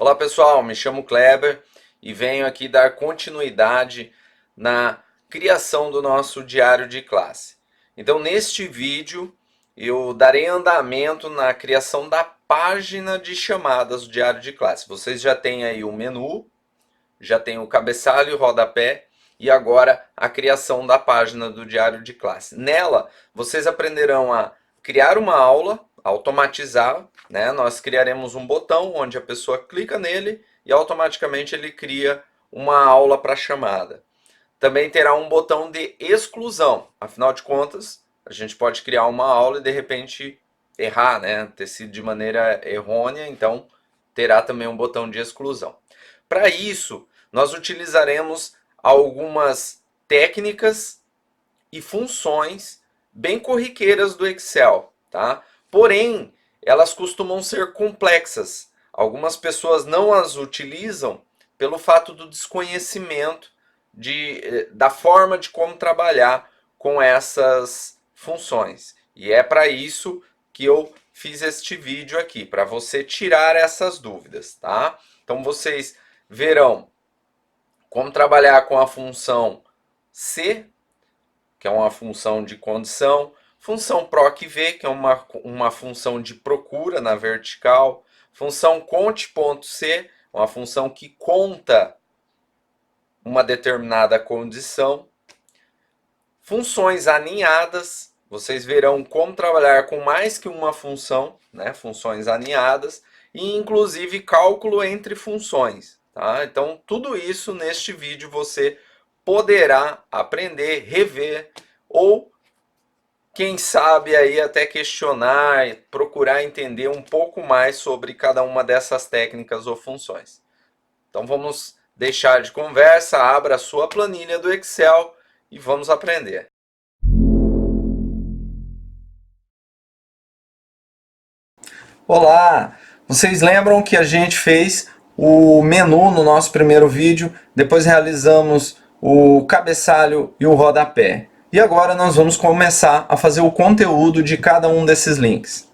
Olá pessoal, me chamo Kleber e venho aqui dar continuidade na criação do nosso diário de classe. Então neste vídeo eu darei andamento na criação da página de chamadas do diário de classe. Vocês já têm aí o menu, já tem o cabeçalho e o rodapé e agora a criação da página do diário de classe. Nela vocês aprenderão a criar uma aula, automatizar, né? Nós criaremos um botão onde a pessoa clica nele e automaticamente ele cria uma aula para chamada. Também terá um botão de exclusão, afinal de contas, a gente pode criar uma aula e de repente errar, né? Ter sido de maneira errônea, então terá também um botão de exclusão. Para isso, nós utilizaremos algumas técnicas e funções bem corriqueiras do Excel, tá? Porém, elas costumam ser complexas. Algumas pessoas não as utilizam pelo fato do desconhecimento da forma de como trabalhar com essas funções. E é para isso que eu fiz este vídeo aqui, para você tirar essas dúvidas, tá? Então vocês verão como trabalhar com a função C, que é uma função de condição, função PROC-V, que é uma função de procura na vertical, função cont.c, uma função que conta uma determinada condição, funções aninhadas, vocês verão como trabalhar com mais que uma função, né, funções aninhadas, e inclusive cálculo entre funções. Tá? Então, tudo isso neste vídeo você poderá aprender, rever, ou quem sabe aí até questionar, procurar entender um pouco mais sobre cada uma dessas técnicas ou funções. Então vamos deixar de conversa, abra a sua planilha do Excel e vamos aprender. Olá! Vocês lembram que a gente fez o menu no nosso primeiro vídeo, depois realizamos o cabeçalho e o rodapé. E agora nós vamos começar a fazer o conteúdo de cada um desses links.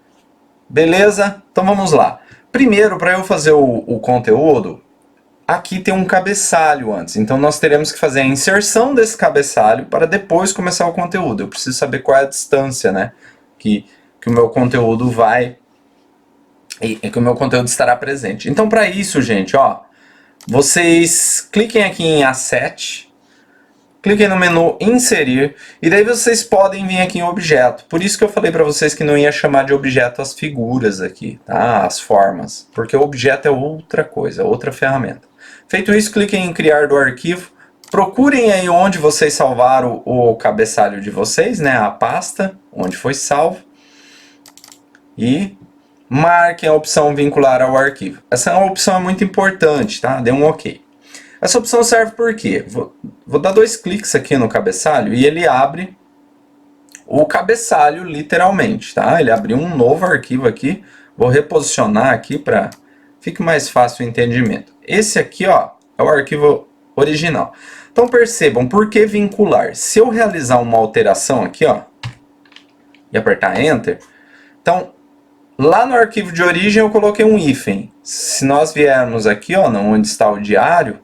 Beleza? Então vamos lá. Primeiro, para eu fazer o conteúdo, aqui tem um cabeçalho antes. Então nós teremos que fazer a inserção desse cabeçalho para depois começar o conteúdo. Eu preciso saber qual é a distância, né, que o meu conteúdo vai e que o meu conteúdo estará presente. Então para isso, gente, ó, vocês cliquem aqui em A7, cliquem no menu inserir e daí vocês podem vir aqui em objeto. Por isso que eu falei para vocês que não ia chamar de objeto as figuras aqui, tá? As formas, porque o objeto é outra coisa, outra ferramenta. Feito isso, cliquem em criar do arquivo. Procurem aí onde vocês salvaram o cabeçalho de vocês, né? A pasta onde foi salvo. E marquem a opção vincular ao arquivo. Essa opção é muito importante, tá? Dê um OK. Essa opção serve por quê? Vou dar 2 cliques aqui no cabeçalho e ele abre o cabeçalho literalmente, tá? Ele abriu um novo arquivo aqui. Vou reposicionar aqui para fique mais fácil o entendimento. Esse aqui, ó, é o arquivo original. Então percebam, por que vincular? Se eu realizar uma alteração aqui, ó, e apertar Enter, então lá no arquivo de origem eu coloquei um hífen. Se nós viermos aqui, ó, onde está o diário,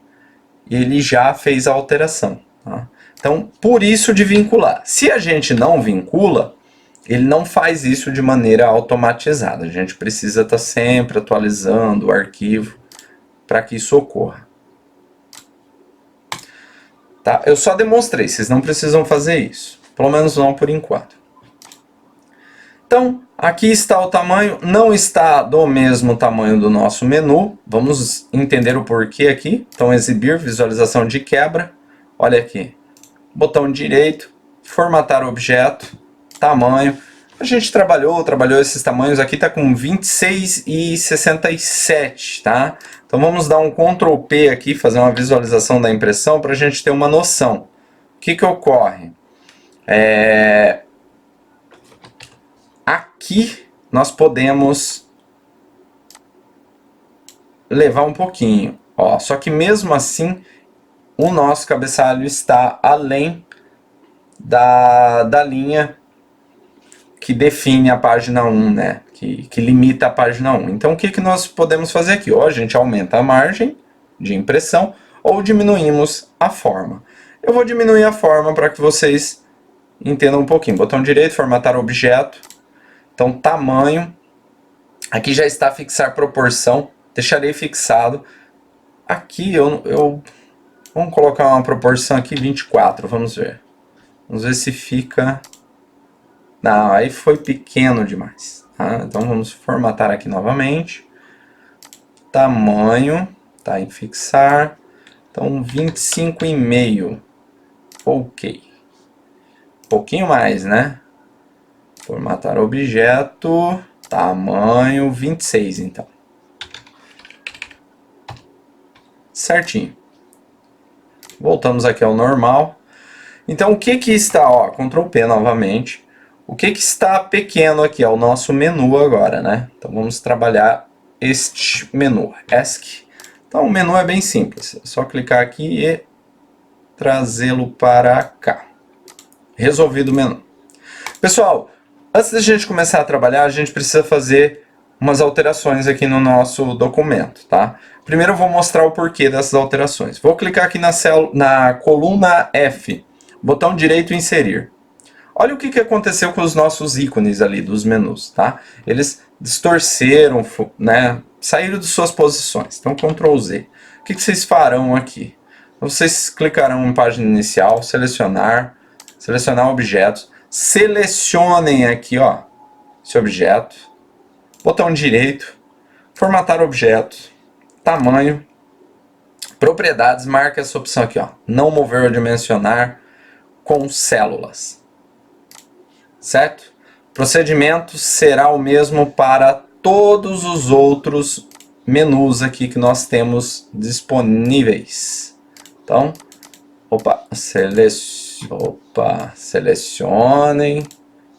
ele já fez a alteração. Tá? Então, por isso de vincular. Se a gente não vincula, ele não faz isso de maneira automatizada. A gente precisa estar sempre atualizando o arquivo para que isso ocorra. Tá? Eu só demonstrei, vocês não precisam fazer isso. Pelo menos não por enquanto. Então, aqui está o tamanho, não está do mesmo tamanho do nosso menu. Vamos entender o porquê aqui. Então, exibir, visualização de quebra. Olha aqui, botão direito, formatar objeto, tamanho. A gente trabalhou esses tamanhos aqui, está com 26 e 67, tá? Então, vamos dar um Ctrl P aqui, fazer uma visualização da impressão para a gente ter uma noção. O que ocorre? Aqui nós podemos levar um pouquinho, ó, só que mesmo assim o nosso cabeçalho está além da linha que define a página 1, né? que limita a página 1. Então, o que nós podemos fazer aqui? Ou a gente aumenta a margem de impressão, ou diminuímos a forma. Eu vou diminuir a forma para que vocês entendam um pouquinho. Botão direito, formatar objeto. Então, tamanho. Aqui já está fixar proporção. Deixarei fixado. Aqui vamos colocar uma proporção aqui 24, vamos ver. Vamos ver se fica... Não, aí foi pequeno demais. Tá? Então vamos formatar aqui novamente. Tamanho, tá em fixar. Então 25,5. Ok. Um pouquinho mais, né? Formatar objeto. Tamanho 26, então. Certinho. Voltamos aqui ao normal. Então o que está, ó, Ctrl P novamente. O que está pequeno aqui é o nosso menu agora, né? Então vamos trabalhar este menu, ESC. Então o menu é bem simples, é só clicar aqui e trazê-lo para cá. Resolvido o menu. Pessoal, antes da gente começar a trabalhar, a gente precisa fazer umas alterações aqui no nosso documento, tá? Primeiro eu vou mostrar o porquê dessas alterações. Vou clicar aqui na coluna F, botão direito inserir. Olha o que aconteceu com os nossos ícones ali dos menus, tá? Eles distorceram, né? Saíram de suas posições. Então, Ctrl Z. O que vocês farão aqui? Vocês clicarão em página inicial, selecionar objetos. Selecionem aqui, ó, esse objeto. Botão direito, formatar objeto, tamanho, propriedades, marque essa opção aqui, ó, não mover ou dimensionar com células. Certo? O procedimento será o mesmo para todos os outros menus aqui que nós temos disponíveis. Então, selecionem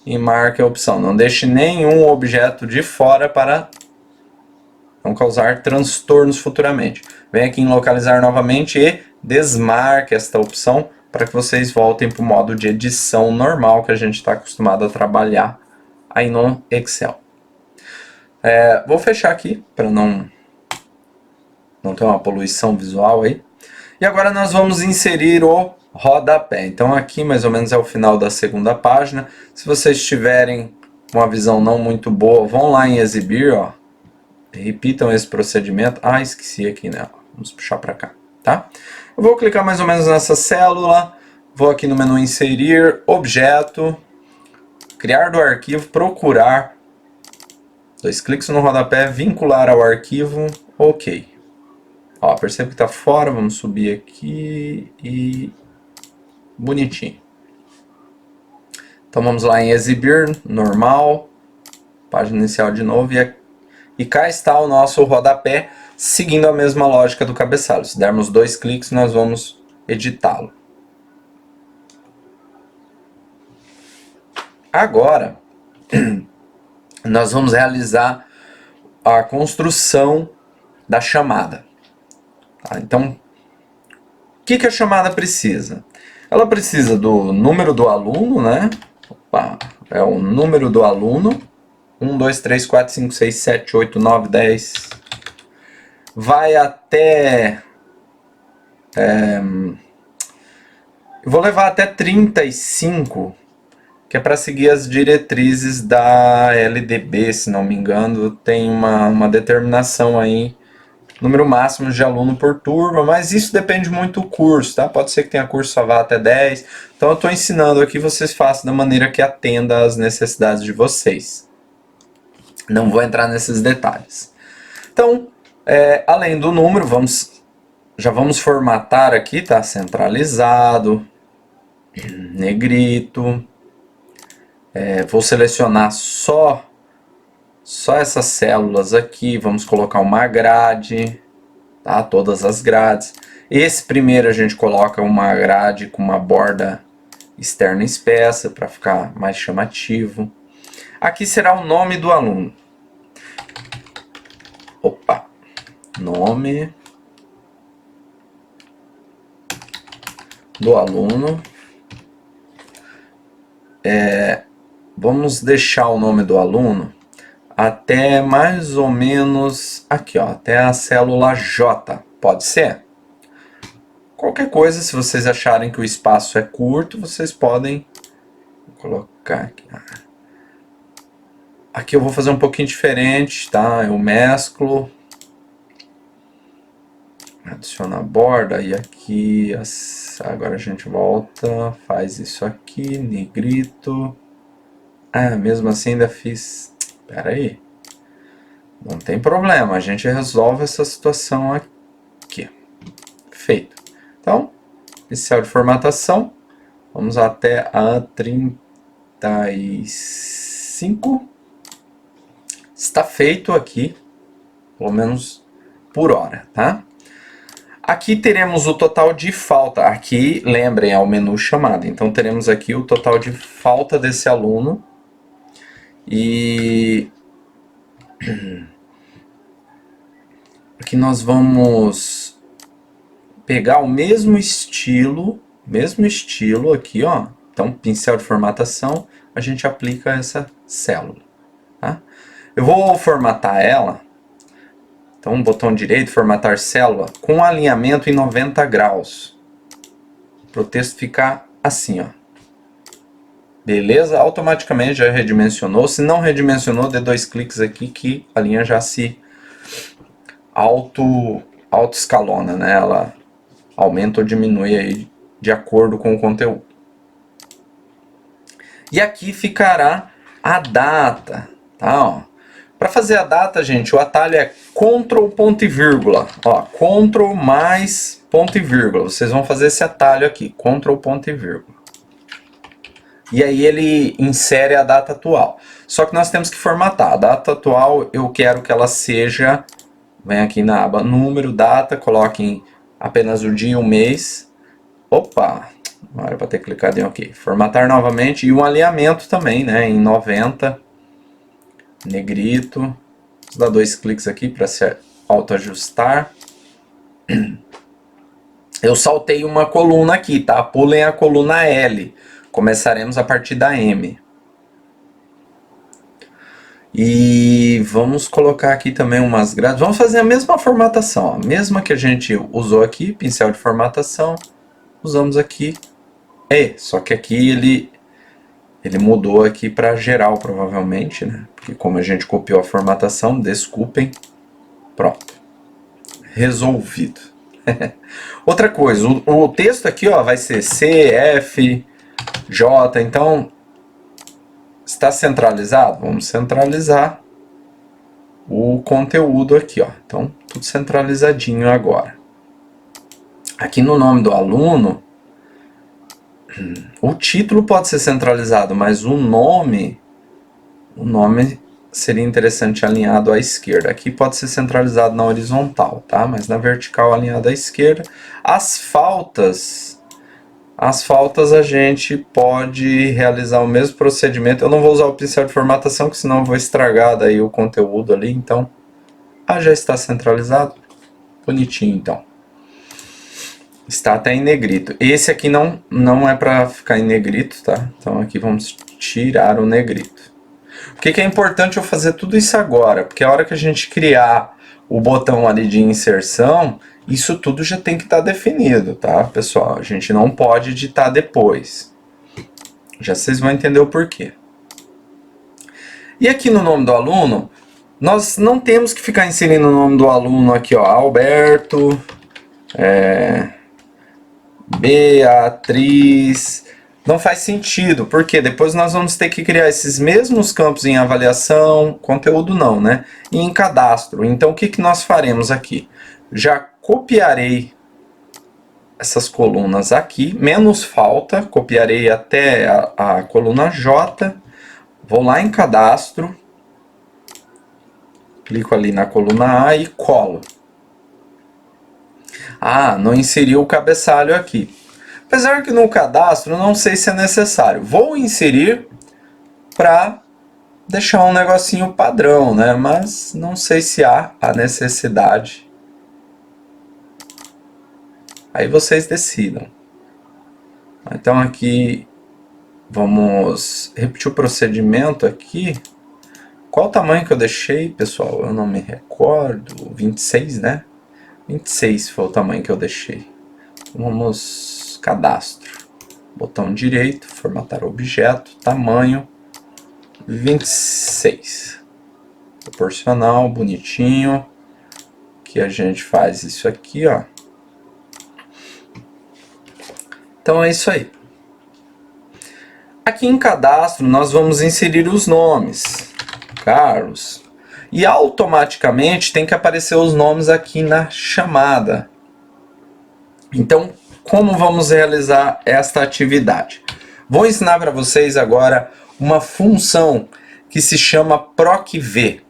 e marque a opção. Não deixe nenhum objeto de fora para não causar transtornos futuramente. Vem aqui em localizar novamente e desmarque esta opção para que vocês voltem para o modo de edição normal que a gente está acostumado a trabalhar aí no Excel. Vou fechar aqui para não ter uma poluição visual aí. E agora nós vamos inserir o rodapé. Então aqui mais ou menos é o final da segunda página. Se vocês tiverem uma visão não muito boa, vão lá em exibir, ó. Repitam esse procedimento. Ah, esqueci aqui, né? Vamos puxar para cá, tá? Eu vou clicar mais ou menos nessa célula, vou aqui no menu inserir, objeto, criar do arquivo, procurar, 2 cliques no rodapé, vincular ao arquivo, ok. Ó, percebe que está fora, vamos subir aqui e bonitinho. Então vamos lá em exibir, normal, página inicial de novo e cá está o nosso rodapé, seguindo a mesma lógica do cabeçalho. Se dermos 2 cliques, nós vamos editá-lo. Agora, nós vamos realizar a construção da chamada. Tá? Então, o que a chamada precisa? Ela precisa do número do aluno, né? É o número do aluno. 1, 2, 3, 4, 5, 6, 7, 8, 9, 10. Vai até... eu vou levar até 35, que é para seguir as diretrizes da LDB, se não me engano. Tem uma determinação aí, número máximo de aluno por turma, mas isso depende muito do curso, tá? Pode ser que tenha curso que só vá até 10. Então eu estou ensinando aqui, vocês façam da maneira que atenda às necessidades de vocês. Não vou entrar nesses detalhes. Então, além do número, já vamos formatar aqui, tá? Centralizado, negrito. Vou selecionar só essas células aqui. Vamos colocar uma grade, tá? Todas as grades. Esse primeiro a gente coloca uma grade com uma borda externa espessa para ficar mais chamativo. Aqui será o nome do aluno. Nome do aluno. Vamos deixar o nome do aluno até mais ou menos aqui, ó, até a célula J, pode ser? Qualquer coisa, se vocês acharem que o espaço é curto, vocês podem colocar aqui. Aqui eu vou fazer um pouquinho diferente, tá? Eu mesclo, adiciono a borda e aqui, agora a gente volta, faz isso aqui, negrito. Ah, mesmo assim ainda fiz, pera aí, não tem problema, a gente resolve essa situação aqui. Feito. Então, pincel de formatação, vamos até a 35. Está feito aqui, pelo menos por hora, tá? Aqui teremos o total de falta. Aqui, lembrem, é o menu chamada. Então, teremos aqui o total de falta desse aluno. E aqui nós vamos pegar o mesmo estilo aqui, ó. Então, pincel de formatação, a gente aplica essa célula, tá? Eu vou formatar ela. Então, botão direito, formatar célula, com alinhamento em 90 graus. Para o texto ficar assim, ó. Beleza? Automaticamente já redimensionou. Se não redimensionou, dê 2 cliques aqui que a linha já se auto-escalona, né? Ela aumenta ou diminui aí de acordo com o conteúdo. E aqui ficará a data, tá? Para fazer a data, gente, o atalho é Ctrl ponto e vírgula. Ó, Ctrl mais ponto e vírgula. Vocês vão fazer esse atalho aqui, Ctrl ponto e vírgula. E aí ele insere a data atual. Só que nós temos que formatar. A data atual eu quero que ela seja... Vem aqui na aba número, data, coloquem apenas o dia e o mês. Opa! Agora para ter clicado em OK. Formatar novamente e um alinhamento também, né? Em 90. Negrito. Vou dar 2 cliques aqui para se autoajustar. Eu saltei uma coluna aqui, tá? Pulem a coluna L. Começaremos a partir da M. E vamos colocar aqui também umas grades. Vamos fazer a mesma formatação, ó. A mesma que a gente usou aqui, pincel de formatação. Usamos aqui. Só que aqui ele mudou aqui para geral, provavelmente, né? Porque como a gente copiou a formatação, desculpem. Pronto. Resolvido. Outra coisa, o texto aqui, ó, vai ser C, F, J, então está centralizado? Vamos centralizar o conteúdo aqui, ó. Então, tudo centralizadinho agora. Aqui no nome do aluno, o título pode ser centralizado, mas o nome seria interessante alinhado à esquerda. Aqui pode ser centralizado na horizontal, tá? Mas na vertical alinhado à esquerda. As faltas a gente pode realizar o mesmo procedimento. Eu não vou usar o pincel de formatação, porque senão eu vou estragar daí o conteúdo ali. Então, já está centralizado. Bonitinho, então. Está até em negrito. Esse aqui não é para ficar em negrito, tá? Então aqui vamos tirar o negrito. Por que é importante eu fazer tudo isso agora? Porque a hora que a gente criar o botão ali de inserção, isso tudo já tem que estar definido, tá, pessoal? A gente não pode editar depois. Já vocês vão entender o porquê. E aqui no nome do aluno, nós não temos que ficar inserindo o nome do aluno aqui, ó, Alberto, Beatriz. Não faz sentido, porque depois nós vamos ter que criar esses mesmos campos em avaliação, conteúdo não, né? E em cadastro. Então o que nós faremos aqui? Já copiarei essas colunas aqui, menos falta, copiarei até a coluna J, vou lá em cadastro, clico ali na coluna A e colo. Não inseriu o cabeçalho aqui. Apesar que no cadastro não sei se é necessário. Vou inserir para deixar um negocinho padrão, né? Mas não sei se há a necessidade. Aí vocês decidam. Então aqui vamos repetir o procedimento aqui. Qual o tamanho que eu deixei, pessoal? Eu não me recordo. 26, né? 26 foi o tamanho que eu deixei. Vamos cadastro. Botão direito, formatar objeto, tamanho 26. Proporcional, bonitinho. Que a gente faz isso aqui, ó. Então é isso aí. Aqui em cadastro nós vamos inserir os nomes. Carlos. E automaticamente tem que aparecer os nomes aqui na chamada. Então, como vamos realizar esta atividade? Vou ensinar para vocês agora uma função que se chama procv.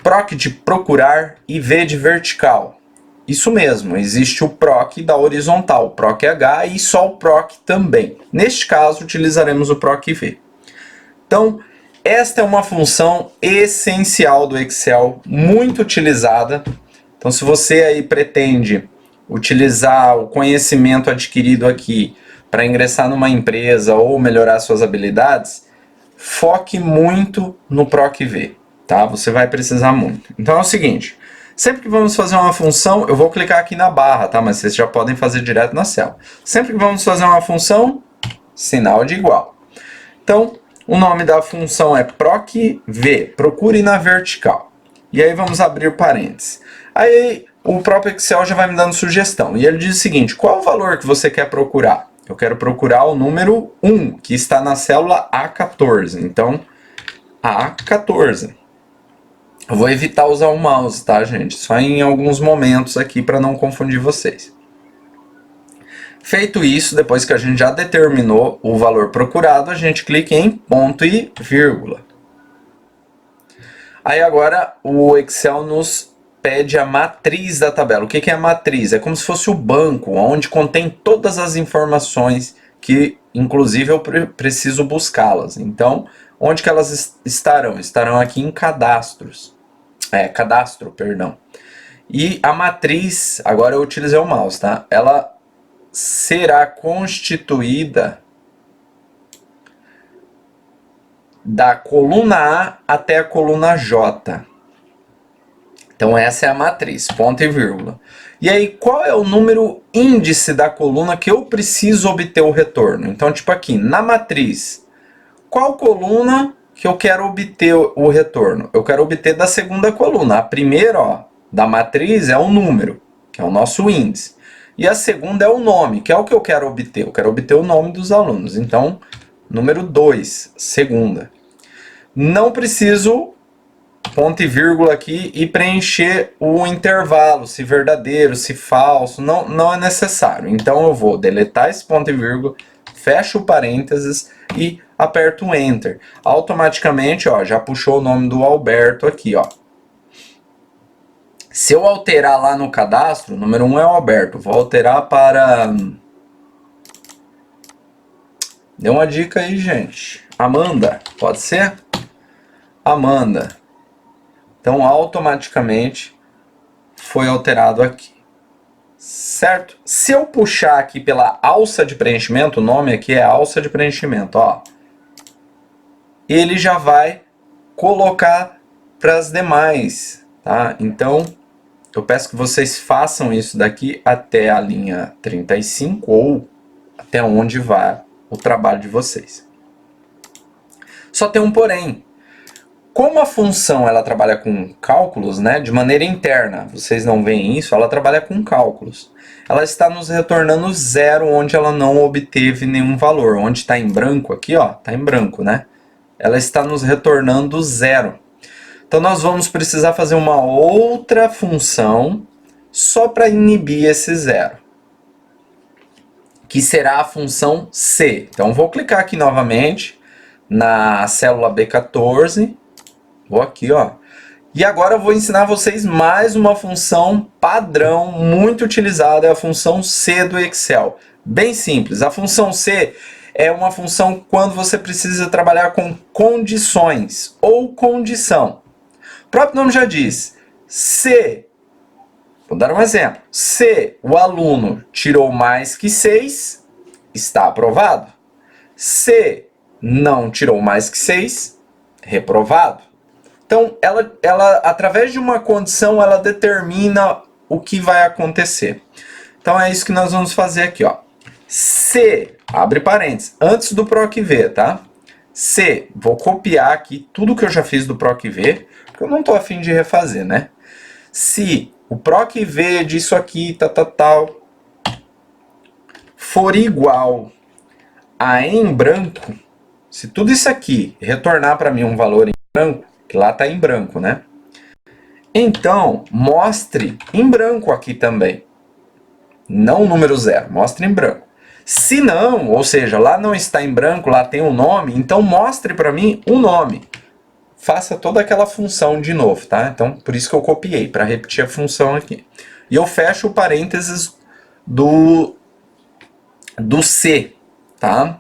Proc de procurar e v de vertical. Isso mesmo, existe o proc da horizontal, o proch e só o proc também. Neste caso, utilizaremos o procv. Então, esta é uma função essencial do Excel, muito utilizada. Então, se você aí pretende utilizar o conhecimento adquirido aqui para ingressar numa empresa ou melhorar suas habilidades, foque muito no procv, tá? Você vai precisar muito. Então é o seguinte, sempre que vamos fazer uma função, eu vou clicar aqui na barra, tá? Mas vocês já podem fazer direto na célula. Sempre que vamos fazer uma função, sinal de igual. Então, o nome da função é procv, procure na vertical. E aí vamos abrir parênteses. Aí o próprio Excel já vai me dando sugestão. E ele diz o seguinte, qual o valor que você quer procurar? Eu quero procurar o número 1, que está na célula A14. Então, A14. Eu vou evitar usar o mouse, tá, gente? Só em alguns momentos aqui para não confundir vocês. Feito isso, depois que a gente já determinou o valor procurado, a gente clica em ponto e vírgula. Aí agora o Excel nos pede a matriz da tabela. O que é a matriz? É como se fosse o banco, onde contém todas as informações que, inclusive, eu preciso buscá-las. Então, onde que elas estarão? Estarão aqui em cadastros. Cadastro, perdão. E a matriz, agora eu utilizei o mouse, tá? Ela será constituída da coluna A até a coluna J. Então essa é a matriz, ponto e vírgula. E aí, qual é o número índice da coluna que eu preciso obter o retorno? Então, tipo aqui, na matriz, qual coluna que eu quero obter o retorno? Eu quero obter da segunda coluna. A primeira, ó, da matriz é o número, que é o nosso índice. E a segunda é o nome, que é o que eu quero obter. Eu quero obter o nome dos alunos. Então, número 2, segunda. Não preciso ponto e vírgula aqui e preencher o intervalo, se verdadeiro, se falso, não é necessário. Então eu vou deletar esse ponto e vírgula, fecho o parênteses e aperto o Enter. Automaticamente, ó, já puxou o nome do Alberto aqui, ó. Se eu alterar lá no cadastro, o número 1 é o Alberto, vou alterar para... Dê uma dica aí, gente. Amanda, pode ser? Amanda. Então, automaticamente foi alterado aqui. Certo? Se eu puxar aqui pela alça de preenchimento, o nome aqui é alça de preenchimento, ó. Ele já vai colocar para as demais, tá? Então, eu peço que vocês façam isso daqui até a linha 35 ou até onde vai o trabalho de vocês. Só tem um porém. Como a função ela trabalha com cálculos, né, de maneira interna, vocês não veem isso, ela trabalha com cálculos. Ela está nos retornando zero onde ela não obteve nenhum valor. Onde está em branco aqui, ó, está em branco, né? Ela está nos retornando zero. Então nós vamos precisar fazer uma outra função só para inibir esse zero, que será a função C. Então vou clicar aqui novamente na célula B14. Vou aqui, ó. E agora eu vou ensinar vocês mais uma função padrão muito utilizada, é a função C do Excel. Bem simples. A função C é uma função quando você precisa trabalhar com condições ou condição. O próprio nome já diz. Se, vou dar um exemplo. Se o aluno tirou mais que 6, está aprovado. Se não tirou mais que 6, reprovado. Então, através de uma condição, ela determina o que vai acontecer. Então, é isso que nós vamos fazer aqui, ó. Se, abre parênteses, antes do PROC-V, tá? Se, vou copiar aqui tudo que eu já fiz do PROC-V, porque eu não estou a fim de refazer, né? Se o PROC-V disso aqui, tal, for igual a E em branco, se tudo isso aqui retornar para mim um valor em branco, que lá está em branco, né? Então, mostre em branco aqui também. Não o número 0, mostre em branco. Se não, ou seja, lá não está em branco, lá tem um nome, então mostre para mim um nome. Faça toda aquela função de novo, tá? Então, por isso que eu copiei, para repetir a função aqui. E eu fecho o parênteses do C, tá?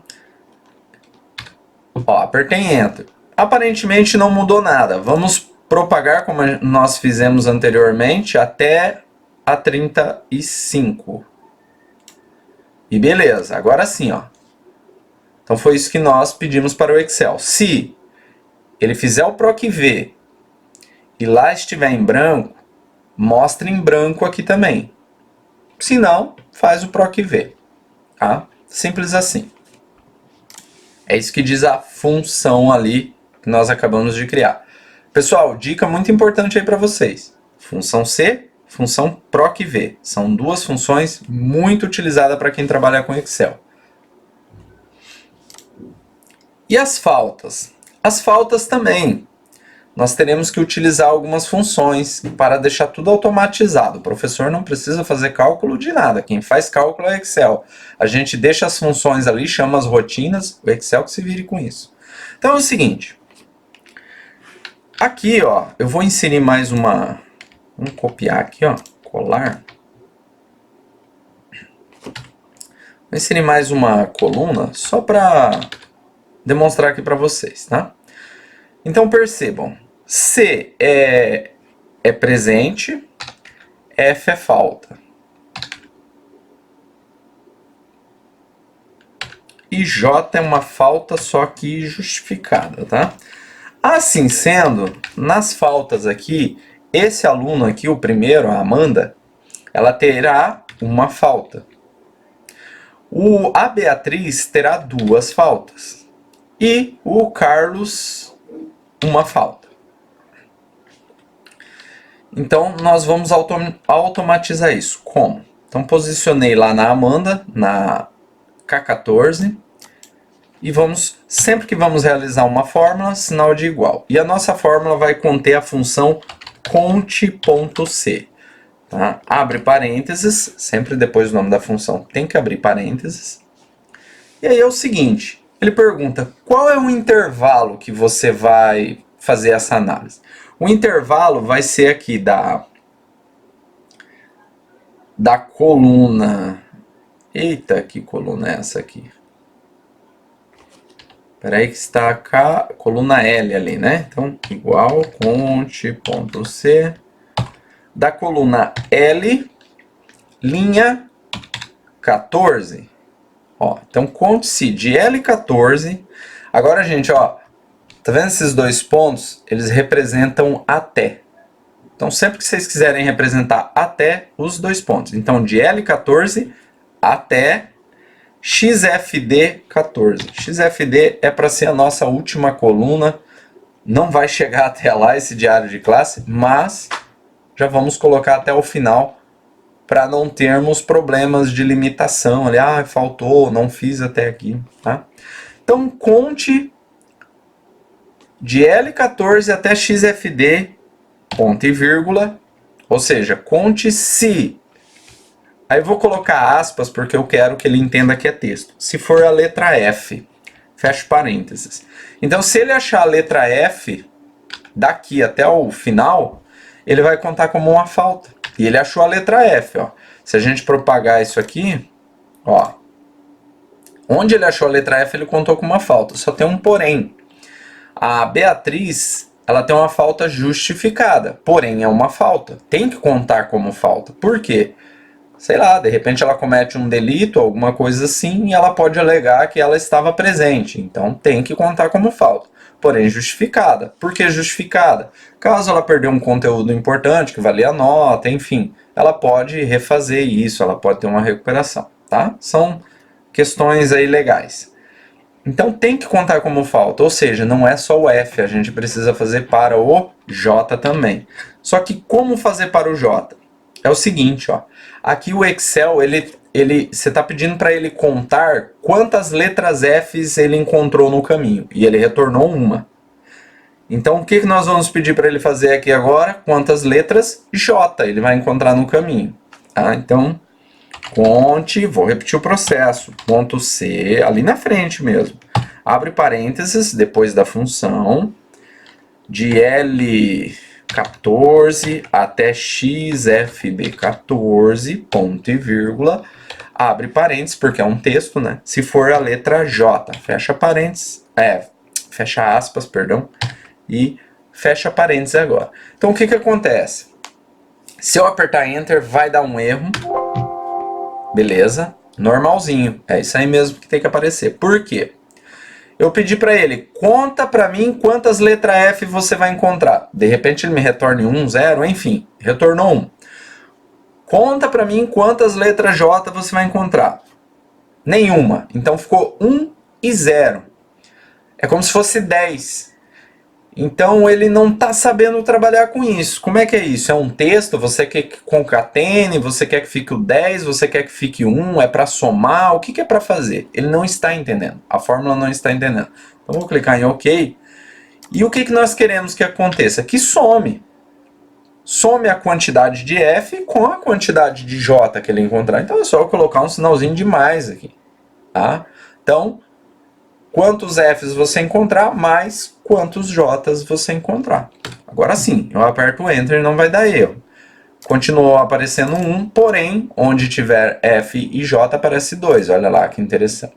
Ó, apertei Enter. Aparentemente não mudou nada. Vamos propagar como nós fizemos anteriormente até a 35. E beleza, agora sim, ó. Então foi isso que nós pedimos para o Excel. Se ele fizer o PROC-V e lá estiver em branco, mostre em branco aqui também. Se não, faz o PROC-V. Tá? Simples assim. É isso que diz a função ali que nós acabamos de criar. Pessoal, dica muito importante aí para vocês. Função C, função PROC-V. São duas funções muito utilizadas para quem trabalha com Excel. E as faltas? As faltas também. Nós teremos que utilizar algumas funções para deixar tudo automatizado. O professor não precisa fazer cálculo de nada. Quem faz cálculo é o Excel. A gente deixa as funções ali, chama as rotinas, o Excel que se vire com isso. Então é o seguinte. Aqui, ó, eu vou inserir mais uma... Vamos copiar aqui, ó, colar. Vou inserir mais uma coluna só para demonstrar aqui para vocês, tá? Então percebam. C é presente, F é falta. E J é uma falta, só que justificada, tá? Assim sendo, nas faltas aqui, esse aluno aqui, o primeiro, a Amanda, ela terá uma falta. A Beatriz terá 2 faltas. E o Carlos, uma falta. Então, nós vamos automatizar isso. Como? Então, posicionei lá na Amanda, na K14, e vamos, sempre que vamos realizar uma fórmula, sinal de igual. E a nossa fórmula vai conter a função conte.c. Tá? Abre parênteses, sempre depois do nome da função tem que abrir parênteses. E aí é o seguinte, ele pergunta, qual é o intervalo que você vai fazer essa análise? O intervalo vai ser aqui da coluna... Eita, que coluna é essa aqui? Espera aí que está a coluna L ali, né? Então, igual conte.c da coluna L, linha 14. Ó, então, conte-se de L14. Agora, gente, ó, tá vendo esses 2 pontos? Eles representam até. Então, sempre que vocês quiserem representar até, os 2 pontos. Então, de L14 até XFD 14. XFD é para ser a nossa última coluna. Não vai chegar até lá esse diário de classe, mas já vamos colocar até o final para não termos problemas de limitação. Ali, faltou, não fiz até aqui. Tá? Então, conte de L14 até XFD, ponto e vírgula, ou seja, conte se... Aí eu vou colocar aspas porque eu quero que ele entenda que é texto. Se for a letra F, fecho parênteses. Então, se ele achar a letra F daqui até o final, ele vai contar como uma falta. E ele achou a letra F, ó. Se a gente propagar isso aqui, ó, onde ele achou a letra F, ele contou como uma falta. Só tem um porém. A Beatriz, ela tem uma falta justificada, porém é uma falta. Tem que contar como falta. Por quê? Sei lá, de repente ela comete um delito, alguma coisa assim, e ela pode alegar que ela estava presente. Então tem que contar como falta. porém justificada. Por que justificada? Caso ela perdeu um conteúdo importante, que valia a nota, enfim, ela pode refazer isso, ela pode ter uma recuperação, tá? São questões aí legais. Então tem que contar como falta, ou seja, não é só o F, a gente precisa fazer para o J também. Só que como fazer para o J? É o seguinte, ó, aqui o Excel, você está pedindo para ele contar quantas letras Fs ele encontrou no caminho, e ele retornou uma. Então o que nós vamos pedir para ele fazer aqui agora? Quantas letras J ele vai encontrar no caminho. Tá? Então, conte, vou repetir o processo, ponto C, ali na frente mesmo. Abre parênteses, depois da função, de L14 até XFB14, ponto e vírgula, abre parênteses, porque é um texto, né? Se for a letra J, fecha parênteses, fecha aspas, perdão, e fecha parênteses agora. Então, o que acontece? Se eu apertar Enter, vai dar um erro. Beleza? Normalzinho. É isso aí mesmo que tem que aparecer. Por quê? Eu pedi para ele, conta para mim quantas letras F você vai encontrar. De repente ele me retorne 1, 0, enfim, retornou 1. Conta para mim quantas letras J você vai encontrar. Nenhuma. Então ficou 1 e 0. É como se fosse 10. Então ele não está sabendo trabalhar com isso. Como é que é isso? É um texto? Você quer que concatene? Você quer que fique o 10? Você quer que fique 1? É para somar? O que é para fazer? Ele não está entendendo. A fórmula não está entendendo. Então vou clicar em OK. E o que nós queremos que aconteça? Que some. Some a quantidade de F com a quantidade de J que ele encontrar. Então é só eu colocar um sinalzinho de mais aqui. Tá? Então, quantos Fs você encontrar, mais quantos Js você encontrar. Agora sim, eu aperto o Enter e não vai dar erro. Continuou aparecendo 1, porém, onde tiver F e J aparece 2. Olha lá que interessante.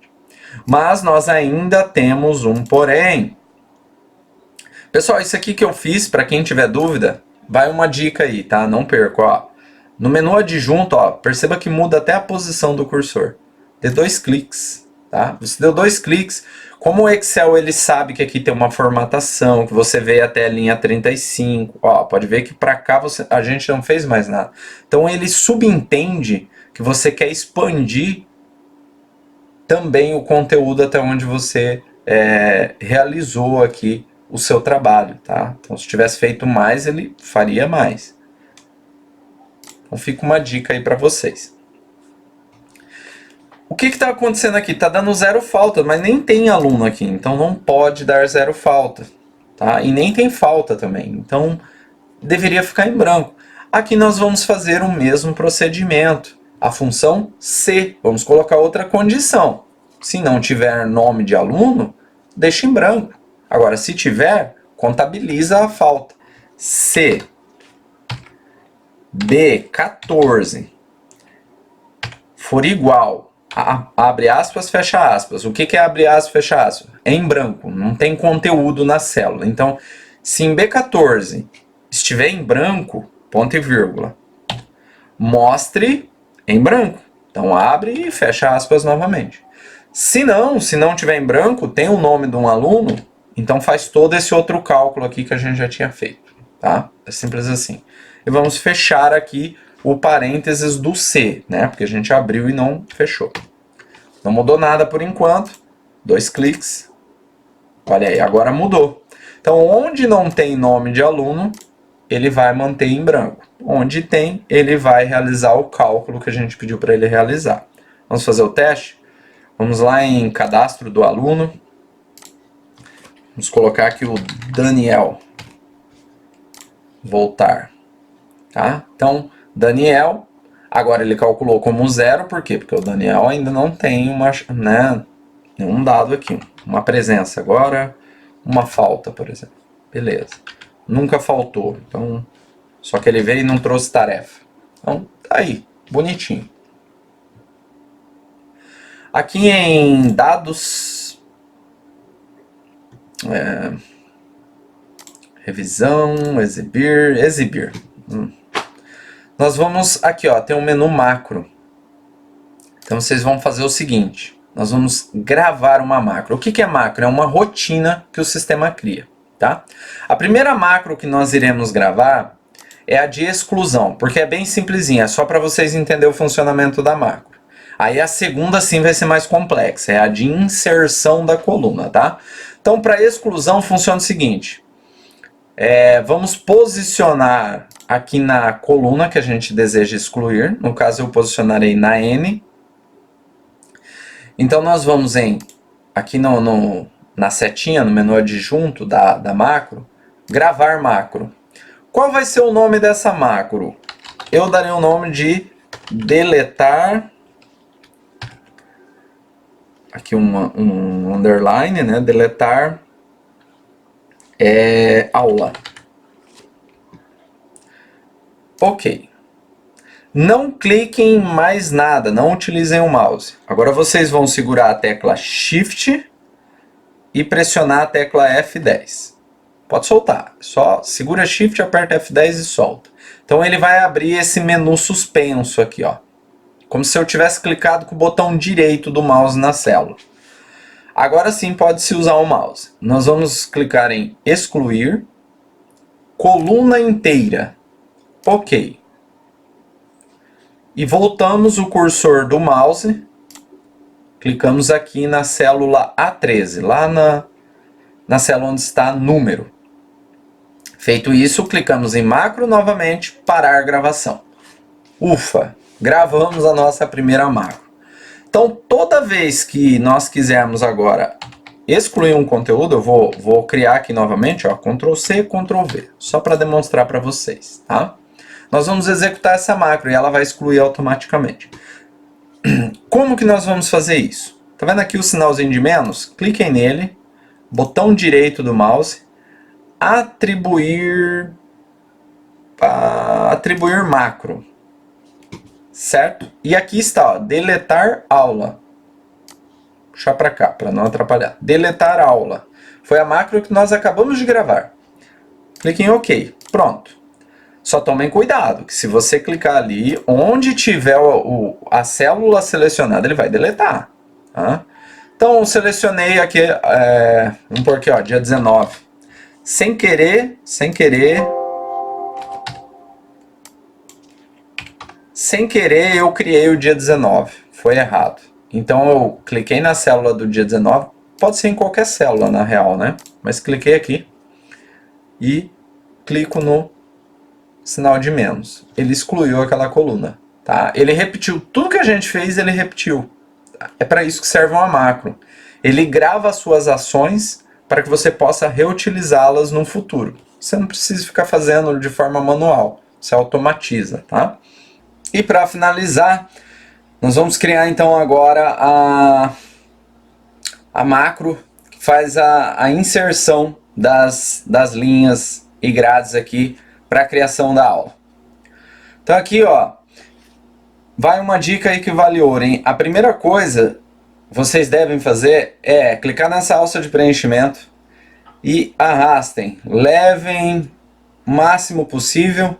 Mas nós ainda temos um porém. Pessoal, isso aqui que eu fiz, para quem tiver dúvida, vai uma dica aí, tá? Não perca, ó. No menu adjunto, ó, perceba que muda até a posição do cursor. Dê 2 cliques, tá? Você deu 2 cliques. Como o Excel ele sabe que aqui tem uma formatação, que você veio até a linha 35, ó, pode ver que para cá a gente não fez mais nada. Então ele subentende que você quer expandir também o conteúdo até onde você realizou aqui o seu trabalho, tá? Então se tivesse feito mais, ele faria mais. Então fica uma dica aí para vocês. O que está acontecendo aqui? Está dando 0 falta, mas nem tem aluno aqui, então não pode dar 0 falta. Tá? E nem tem falta também, então deveria ficar em branco. Aqui nós vamos fazer o mesmo procedimento. A função se, vamos colocar outra condição. Se não tiver nome de aluno, deixa em branco. Agora, se tiver, contabiliza a falta. Se B14 for igual, abre aspas, fecha aspas. O que é abre aspas, fecha aspas? É em branco, não tem conteúdo na célula. Então, se em B14 estiver em branco, ponto e vírgula, mostre em branco. Então, abre e fecha aspas novamente. Se não estiver em branco, tem o nome de um aluno, então faz todo esse outro cálculo aqui que a gente já tinha feito. Tá? É simples assim. E vamos fechar aqui o parênteses do C, né? Porque a gente abriu e não fechou. Não mudou nada por enquanto. 2 cliques. Olha aí, agora mudou. Então, onde não tem nome de aluno, ele vai manter em branco. Onde tem, ele vai realizar o cálculo que a gente pediu para ele realizar. Vamos fazer o teste? Vamos lá em cadastro do aluno. Vamos colocar aqui o Daniel. Voltar. Tá? Então, Daniel, agora ele calculou como 0, por quê? Porque o Daniel ainda não tem nenhum dado aqui, uma presença. Agora, uma falta, por exemplo. Beleza. Nunca faltou, então, só que ele veio e não trouxe tarefa. Então, tá aí, bonitinho. Aqui em dados, revisão, exibir. Nós vamos aqui, ó, tem um menu macro. Então vocês vão fazer o seguinte, nós vamos gravar uma macro. O que é macro? É uma rotina que o sistema cria, tá? A primeira macro que nós iremos gravar é a de exclusão, porque é bem simplesinha, é só para vocês entenderem o funcionamento da macro. Aí a segunda sim vai ser mais complexa, é a de inserção da coluna, tá? Então, para exclusão funciona o seguinte, vamos posicionar aqui na coluna que a gente deseja excluir, no caso eu posicionarei na N. Então nós vamos aqui na setinha, no menu adjunto da macro, gravar macro. Qual vai ser o nome dessa macro? Eu darei o nome de deletar, aqui um underline, né? Deletar aula. Ok. Não cliquem em mais nada, não utilizem o mouse. Agora vocês vão segurar a tecla Shift e pressionar a tecla F10. Pode soltar, só segura Shift, aperta F10 e solta. Então ele vai abrir esse menu suspenso aqui, ó. Como se eu tivesse clicado com o botão direito do mouse na célula. Agora sim pode-se usar o mouse. Nós vamos clicar em excluir, coluna inteira. Ok. E voltamos o cursor do mouse, clicamos aqui na célula A13, lá na célula onde está número. Feito isso, clicamos em macro novamente, parar gravação. Ufa, gravamos a nossa primeira macro. Então, toda vez que nós quisermos agora excluir um conteúdo, eu vou criar aqui novamente, ó, Ctrl C, Ctrl V, só para demonstrar para vocês, tá? Nós vamos executar essa macro e ela vai excluir automaticamente. Como que nós vamos fazer isso? Tá vendo aqui o sinalzinho de menos? Cliquem nele, botão direito do mouse, atribuir macro, certo? E aqui está, ó, deletar aula. Puxar para cá, para não atrapalhar. Deletar aula. Foi a macro que nós acabamos de gravar. Clique em OK. Pronto. Só tomem cuidado, que se você clicar ali, onde tiver a célula selecionada, ele vai deletar. Tá? Então, selecionei aqui, vamos pôr aqui, ó, dia 19. Sem querer, eu criei o dia 19. Foi errado. Então, eu cliquei na célula do dia 19. Pode ser em qualquer célula, na real, né? Mas cliquei aqui e clico no sinal de menos. Ele excluiu aquela coluna, tá? Ele repetiu tudo que a gente fez, ele repetiu. É para isso que serve uma macro. Ele grava as suas ações para que você possa reutilizá-las no futuro. Você não precisa ficar fazendo de forma manual. Você automatiza, tá? E para finalizar, nós vamos criar então agora a macro que faz a inserção das linhas e grades aqui para a criação da aula. Então aqui, ó, vai uma dica aí que vale ouro, hein? A primeira coisa vocês devem fazer é clicar nessa alça de preenchimento e arrastem, levem o máximo possível,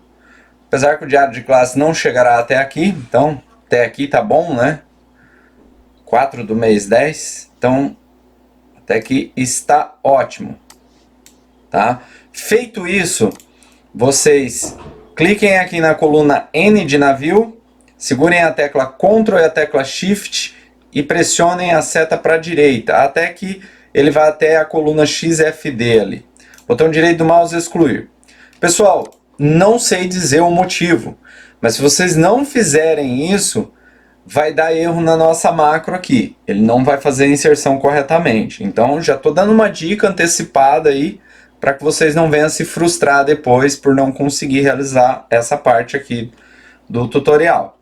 apesar que o diário de classe não chegará até aqui, então até aqui tá bom, né? 4 do mês 10, então até aqui está ótimo, tá? Feito isso, vocês cliquem aqui na coluna N de navio, segurem a tecla Ctrl e a tecla Shift e pressionem a seta para a direita, até que ele vá até a coluna XFD ali. Botão direito do mouse excluir. Pessoal, não sei dizer o motivo, mas se vocês não fizerem isso, vai dar erro na nossa macro aqui. Ele não vai fazer a inserção corretamente. Então, já estou dando uma dica antecipada aí, para que vocês não venham se frustrar depois por não conseguir realizar essa parte aqui do tutorial.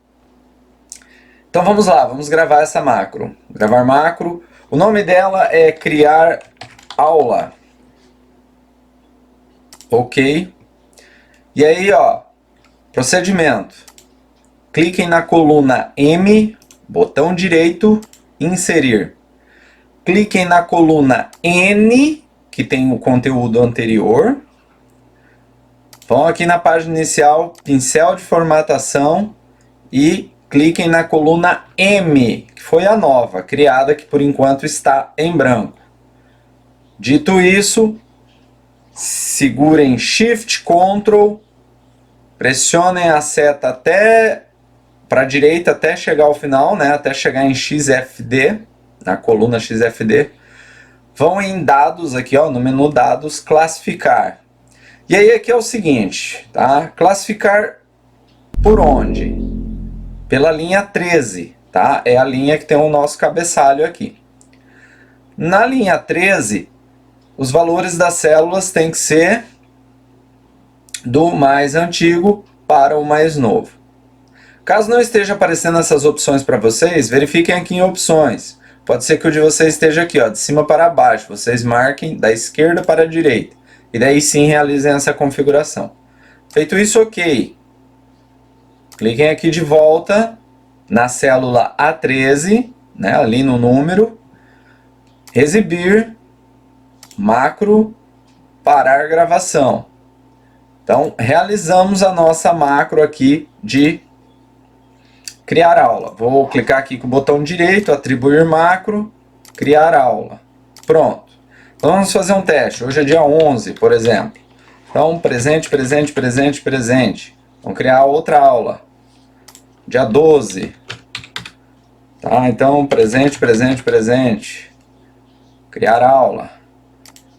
Então vamos lá, vamos gravar essa macro. Gravar macro. O nome dela é criar aula. Ok. E aí, ó, procedimento. Cliquem na coluna M, botão direito, inserir. Cliquem na coluna N, que tem o conteúdo anterior. Vão aqui na página inicial, pincel de formatação e cliquem na coluna M, que foi a nova, criada, que por enquanto está em branco. Dito isso, segurem Shift, Ctrl, pressionem a seta até para a direita até chegar ao final, né? Até chegar em XFD, na coluna XFD. Vão em dados aqui, ó, no menu dados, classificar. E aí aqui é o seguinte, tá? Classificar por onde? Pela linha 13, tá? É a linha que tem o nosso cabeçalho aqui. Na linha 13, os valores das células têm que ser do mais antigo para o mais novo. Caso não esteja aparecendo essas opções para vocês, verifiquem aqui em opções. Pode ser que o de vocês esteja aqui, ó, de cima para baixo. Vocês marquem da esquerda para a direita. E daí sim realizem essa configuração. Feito isso, ok. Cliquem aqui de volta na célula A13, né, ali no número. Exibir, macro, parar gravação. Então, realizamos a nossa macro aqui de criar aula. Vou clicar aqui com o botão direito, atribuir macro, criar aula. Pronto. Então, vamos fazer um teste. Hoje é dia 11, por exemplo. Então, presente, presente, presente, presente. Vamos criar outra aula. Dia 12. Tá, então, presente, presente, presente. Criar aula.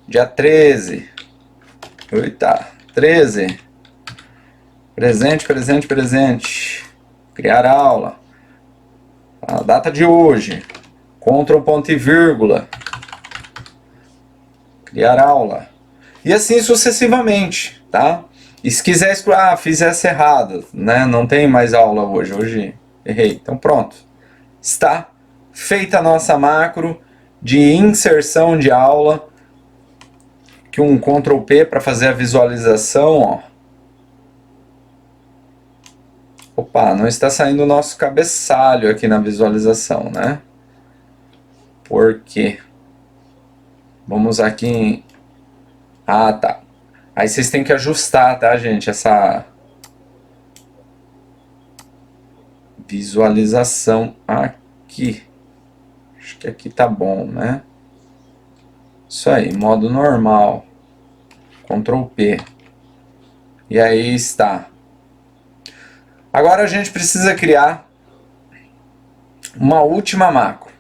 Dia 13. Eita, 13. Presente, presente, presente. Criar aula. A data de hoje. Ctrl, ponto e vírgula. Criar aula. E assim sucessivamente, tá? E se quiser excluir, fiz essa errada, né? Não tem mais aula hoje. Hoje errei. Então pronto. Está feita a nossa macro de inserção de aula. Aqui um Ctrl P para fazer a visualização, ó. Opa, não está saindo o nosso cabeçalho aqui na visualização, né? Por quê? Vamos aqui em... Ah, tá. Aí vocês têm que ajustar, tá, gente? Essa visualização aqui. Acho que aqui tá bom, né? Isso aí, modo normal. Ctrl P. E aí está. Agora a gente precisa criar uma última macro.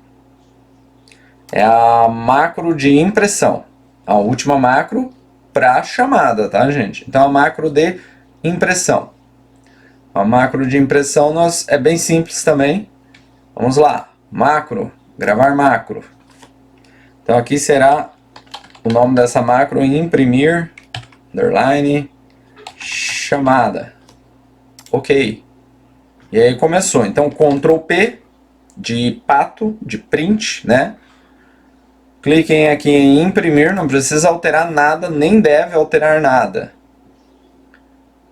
É a macro de impressão. A última macro para chamada, tá, gente? Então a macro de impressão. A macro de impressão é bem simples também. Vamos lá. Macro, gravar macro. Então aqui será o nome dessa macro em imprimir, underline, chamada. Ok. E aí começou. Então Ctrl P de pato, de print, né? Cliquem aqui em imprimir, não precisa alterar nada, nem deve alterar nada.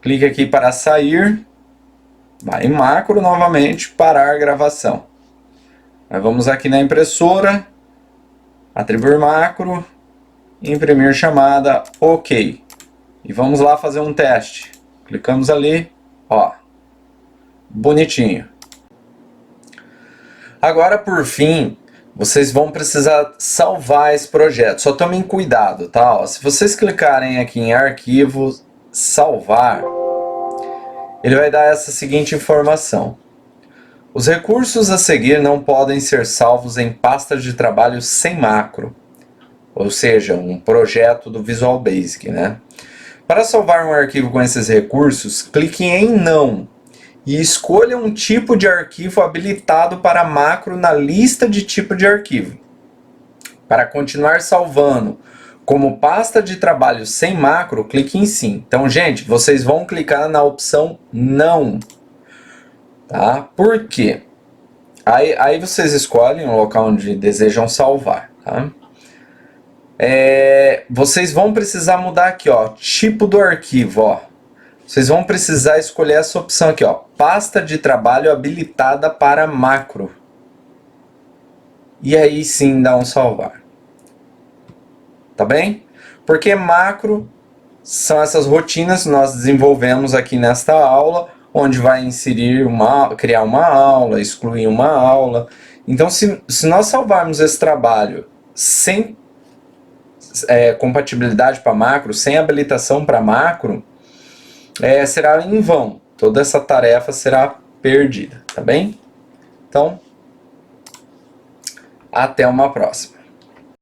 Clique aqui para sair. Vai em macro novamente, parar gravação. Aí vamos aqui na impressora, atribuir macro, imprimir chamada, ok. E vamos lá fazer um teste. Clicamos ali, ó, bonitinho. Agora, por fim, vocês vão precisar salvar esse projeto. Só tomem cuidado, tá? Ó, se vocês clicarem aqui em arquivo, salvar, ele vai dar essa seguinte informação. Os recursos a seguir não podem ser salvos em pastas de trabalho sem macro. Ou seja, um projeto do Visual Basic, né? Para salvar um arquivo com esses recursos, clique em não e escolha um tipo de arquivo habilitado para macro na lista de tipo de arquivo. Para continuar salvando como pasta de trabalho sem macro, clique em sim. Então, gente, vocês vão clicar na opção não. Tá? Por quê? Aí vocês escolhem o local onde desejam salvar. Tá? Vocês vão precisar mudar aqui, ó, tipo do arquivo, ó. Vocês vão precisar escolher essa opção aqui, ó, pasta de trabalho habilitada para macro. E aí sim dá um salvar. Tá bem? Porque macro são essas rotinas que nós desenvolvemos aqui nesta aula, onde vai inserir criar uma aula, excluir uma aula. Então, se nós salvarmos esse trabalho sem compatibilidade para macro, sem habilitação para macro, será em vão. Toda essa tarefa será perdida, tá bem? Então, até uma próxima.